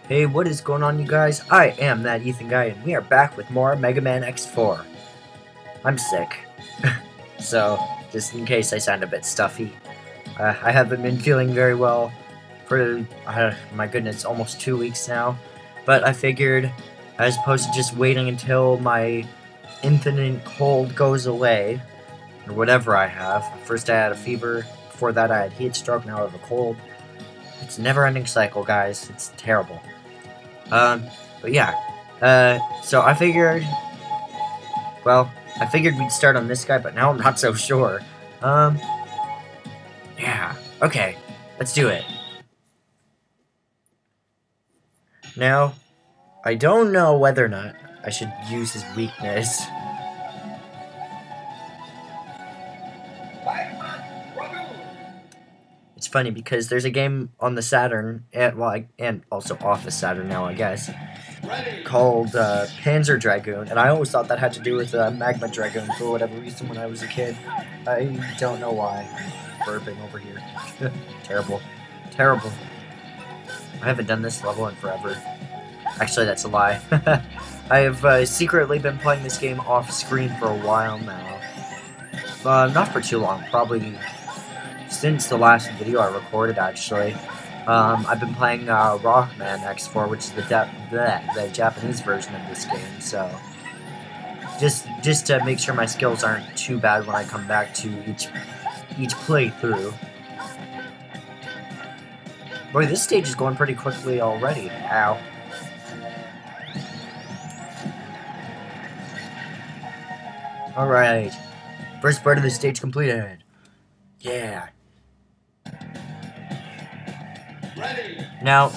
Hey, what is going on, you guys? I am that Ethan guy, and we are back with more Mega Man X4. I'm sick, so just in case I sound a bit stuffy, I haven't been feeling very well for, my goodness, almost 2 weeks now. But I figured, as opposed to just waiting until my infinite cold goes away, or whatever I have. First I had a fever, before that I had heat stroke, now I have a cold. It's a never-ending cycle, guys. It's terrible. But yeah, so I figured we'd start on this guy, but now I'm not so sure. Yeah, okay, let's do it. Now, I don't know whether or not I should use his weakness. It's funny because there's a game on the Saturn, and also off the Saturn now, I guess, called Panzer Dragoon, and I always thought that had to do with Magma Dragoon for whatever reason when I was a kid. I don't know why. Burping over here. Terrible. Terrible. I haven't done this level in forever. Actually, that's a lie. I have secretly been playing this game off-screen for a while now. Not for too long, probably since the last video I recorded, actually. I've been playing Rockman X4, which is the Japanese version of this game, so just to make sure my skills aren't too bad when I come back to each playthrough. Boy, this stage is going pretty quickly already. Ow. Alright. First part of the stage completed. Yeah. Now,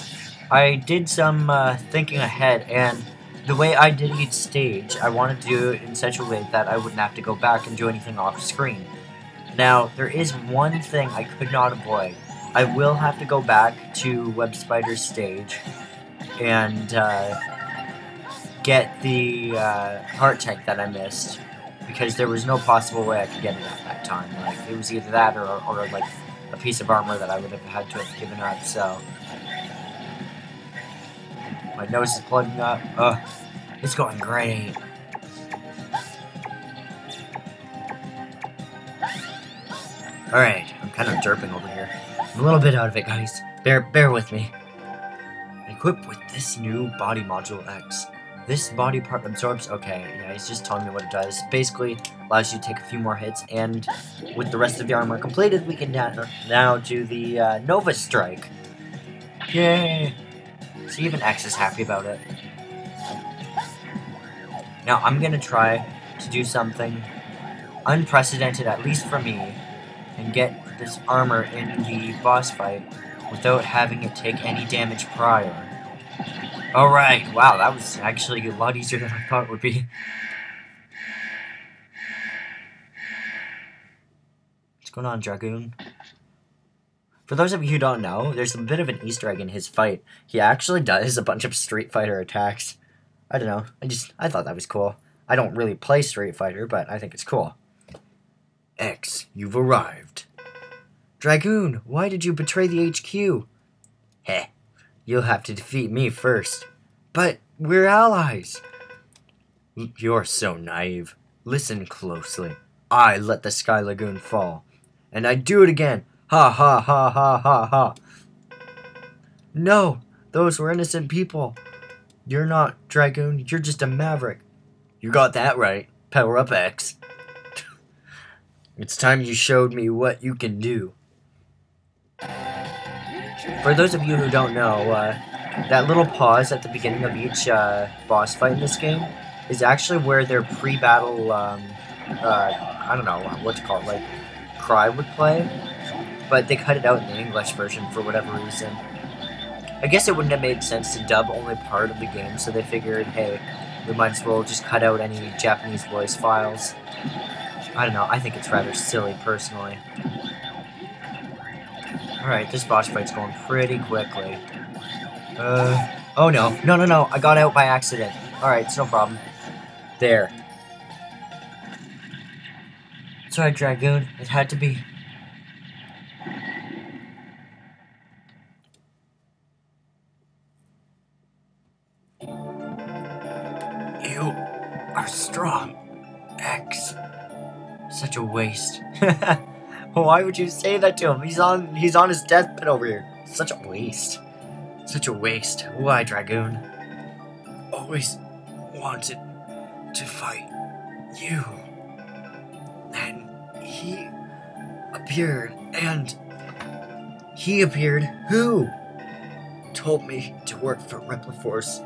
I did some thinking ahead, and the way I did each stage, I wanted to do it in such a way that I wouldn't have to go back and do anything off screen. Now, there is one thing I could not avoid. I will have to go back to Web Spider's stage and get the heart tank that I missed, because there was no possible way I could get it at that time. Like, it was either that or like a piece of armor that I would have had to have given up, so my nose is plugging up. Ugh, it's going great. Alright, I'm kind of derping over here. I'm a little bit out of it, guys. Bear with me. Equipped with this new body module X. This body part absorbs... Okay, yeah, he's just telling me what it does. Basically, allows you to take a few more hits, and with the rest of the armor completed, we can now do the Nova Strike. Yay! So even X is happy about it. Now, I'm gonna try to do something unprecedented, at least for me, and get this armor in the boss fight without having it take any damage prior. Alright, wow, that was actually a lot easier than I thought it would be. What's going on, Dragoon? For those of you who don't know, there's a bit of an Easter egg in his fight. He actually does a bunch of Street Fighter attacks. I don't know, I thought that was cool. I don't really play Street Fighter, but I think it's cool. X, you've arrived. Dragoon, why did you betray the HQ? Heh, you'll have to defeat me first. But we're allies. You're so naive. Listen closely. I let the Sky Lagoon fall. And I do it again. Ha ha ha ha ha ha. No, those were innocent people. You're not, Dragoon. You're just a maverick. You got that right. Power up, X. It's time you showed me what you can do. For those of you who don't know, that little pause at the beginning of each boss fight in this game is actually where their pre-battle, I don't know what to call it, like, cry would play. But they cut it out in the English version for whatever reason. I guess it wouldn't have made sense to dub only part of the game, so they figured, hey, we might as well just cut out any Japanese voice files. I don't know, I think it's rather silly, personally. Alright, this boss fight's going pretty quickly. Oh no. No, I got out by accident. Alright, it's no problem. There. Sorry, Dragoon, it had to be. are strong. X. Such a waste. Why would you say that to him? He's on his deathbed over here. Such a waste. Such a waste. Why, Dragoon? Always wanted to fight you. And he appeared. Who? Told me to work for Repliforce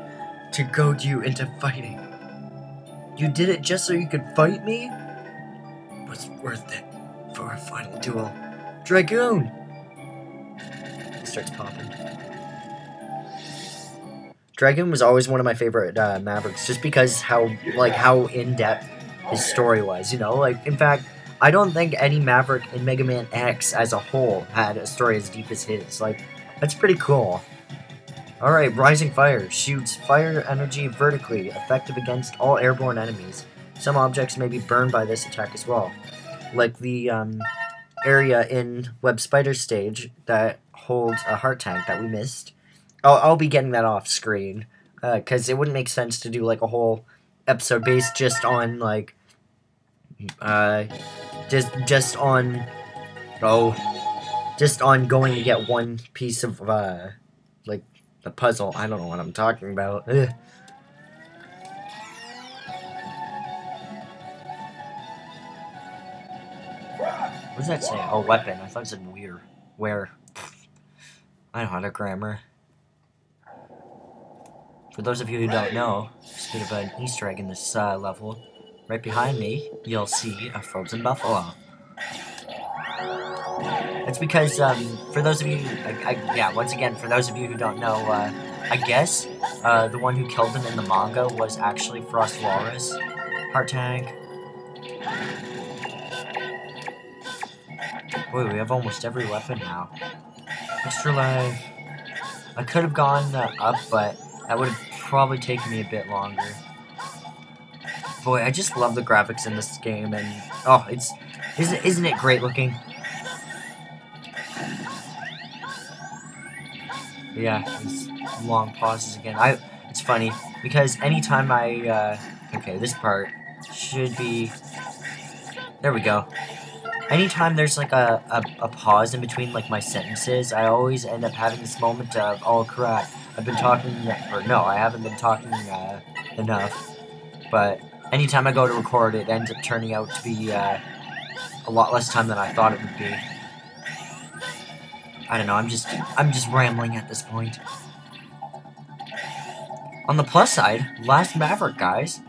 to goad you into fighting. You did it just so you could fight me? Was worth it for a final duel. Dragoon! He starts popping. Dragoon was always one of my favorite Mavericks, just because how in-depth his story was, you know? Like, in fact, I don't think any Maverick in Mega Man X as a whole had a story as deep as his. Like, that's pretty cool. Alright, Rising Fire. Shoots fire energy vertically, effective against all airborne enemies. Some objects may be burned by this attack as well. Like the area in Web Spider stage that holds a heart tank that we missed. I'll be getting that off screen, because it wouldn't make sense to do like a whole episode based just on like just on going to get one piece of like the puzzle. I don't know what I'm talking about. Ugh. What does that say? Oh, weapon. I thought it said weir. Where? I know how to grammar. For those of you who don't know, there's a bit of an Easter egg in this level. Right behind me, you'll see a frozen buffalo. That's because, for those of you, yeah, once again, for those of you who don't know, I guess, the one who killed him in the manga was actually Frost Walrus. Heart tank. Boy, we have almost every weapon now. Extra life. I could have gone up, but that would have probably taken me a bit longer. Boy, I just love the graphics in this game, and oh, isn't it great looking? Yeah, these long pauses again. It's funny because anytime okay, this part should be. There we go. Anytime there's like a pause in between like my sentences, I always end up having this moment of, oh crap, I've been talking, or no, I haven't been talking enough. But anytime I go to record, it ends up turning out to be a lot less time than I thought it would be. I don't know, I'm just rambling at this point. On the plus side, Last Maverick, guys.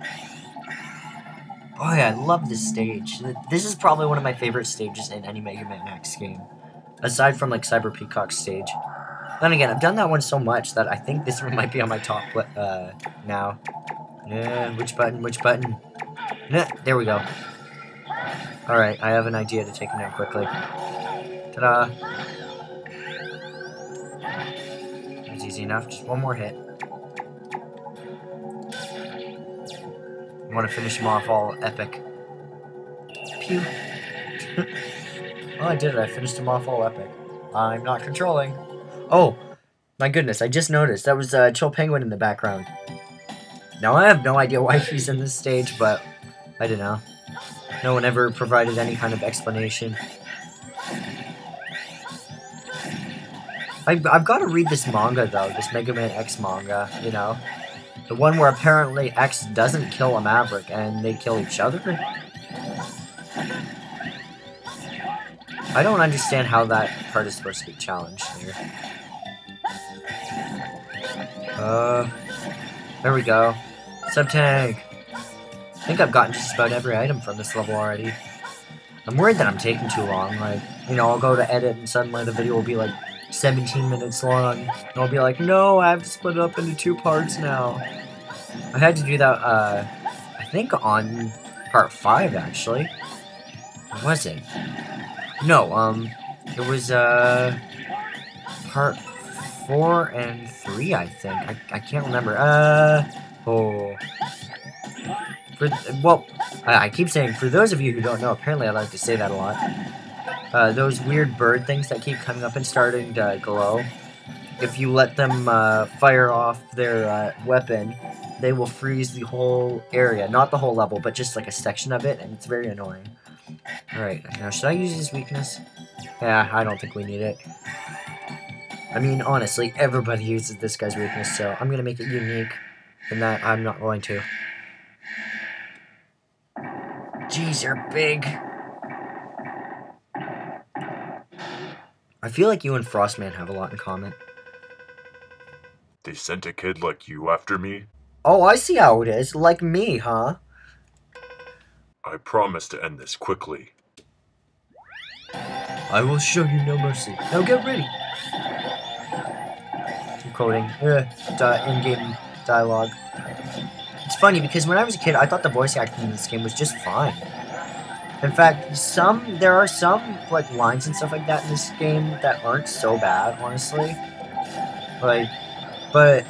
Boy, I love this stage. This is probably one of my favorite stages in any Mega Man X game. Aside from, like, Cyber Peacock's stage. Then again, I've done that one so much that I think this one might be on my top, now. Yeah, which button? Nah, there we go. Alright, I have an idea to take him down quickly. Ta-da! That's easy enough, just one more hit. I want to finish him off all epic. Pew. Oh, I did it. I finished him off all epic. I'm not controlling. Oh, my goodness. I just noticed. That was Chill Penguin in the background. Now, I have no idea why he's in this stage, but I don't know. No one ever provided any kind of explanation. I've got to read this manga, though. This Mega Man X manga, you know. The one where apparently X doesn't kill a Maverick and they kill each other? I don't understand how that part is supposed to be challenged here. There we go. Sub-tank! I think I've gotten just about every item from this level already. I'm worried that I'm taking too long. Like, you know, I'll go to edit and suddenly the video will be like 17 minutes long. And I'll be like, no, I have to split it up into 2 parts now. I had to do that, I think on part 5, actually. Or was it? No, it was, part 4 and 3, I think. I can't remember. Well, I keep saying, for those of you who don't know, apparently I like to say that a lot. Those weird bird things that keep coming up and starting to glow, if you let them, fire off their, weapon, they will freeze the whole area. Not the whole level, but just like a section of it, and it's very annoying. Alright, now should I use his weakness? Yeah, I don't think we need it. I mean, honestly, everybody uses this guy's weakness, so I'm gonna make it unique, and that I'm not going to. Jeez, you're big. I feel like you and Frostman have a lot in common. They sent a kid like you after me? Oh, I see how it is. Like me, huh? I promise to end this quickly. I will show you no mercy. Now get ready. I'm quoting in-game dialogue. It's funny because when I was a kid, I thought the voice acting in this game was just fine. In fact, there are some like lines and stuff like that in this game that aren't so bad, honestly. Like, but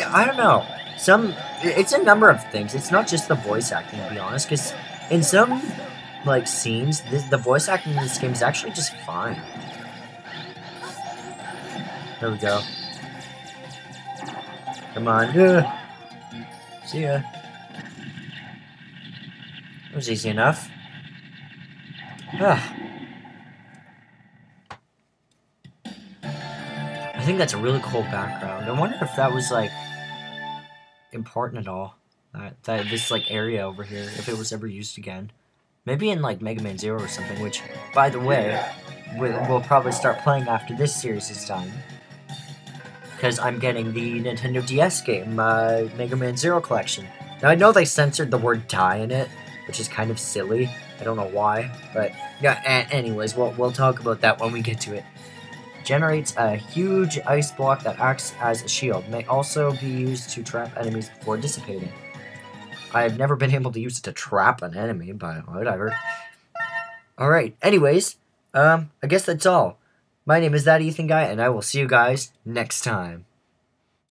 I don't know. It's a number of things. It's not just the voice acting, to be honest. Because in some like scenes, the voice acting in this game is actually just fine. There we go. Come on. See ya. That was easy enough. I think that's a really cool background. I wonder if that was like important at all. That this like area over here, if it was ever used again. Maybe in like Mega Man Zero or something, which, by the way, we'll probably start playing after this series is done. Because I'm getting the Nintendo DS game, Mega Man Zero Collection. Now I know they censored the word die in it, which is kind of silly. I don't know why, but yeah. Anyways, we'll talk about that when we get to it. Generates a huge ice block that acts as a shield. May also be used to trap enemies before dissipating. I've never been able to use it to trap an enemy, but whatever. Alright, anyways, I guess that's all. My name is That Ethan Guy, and I will see you guys next time.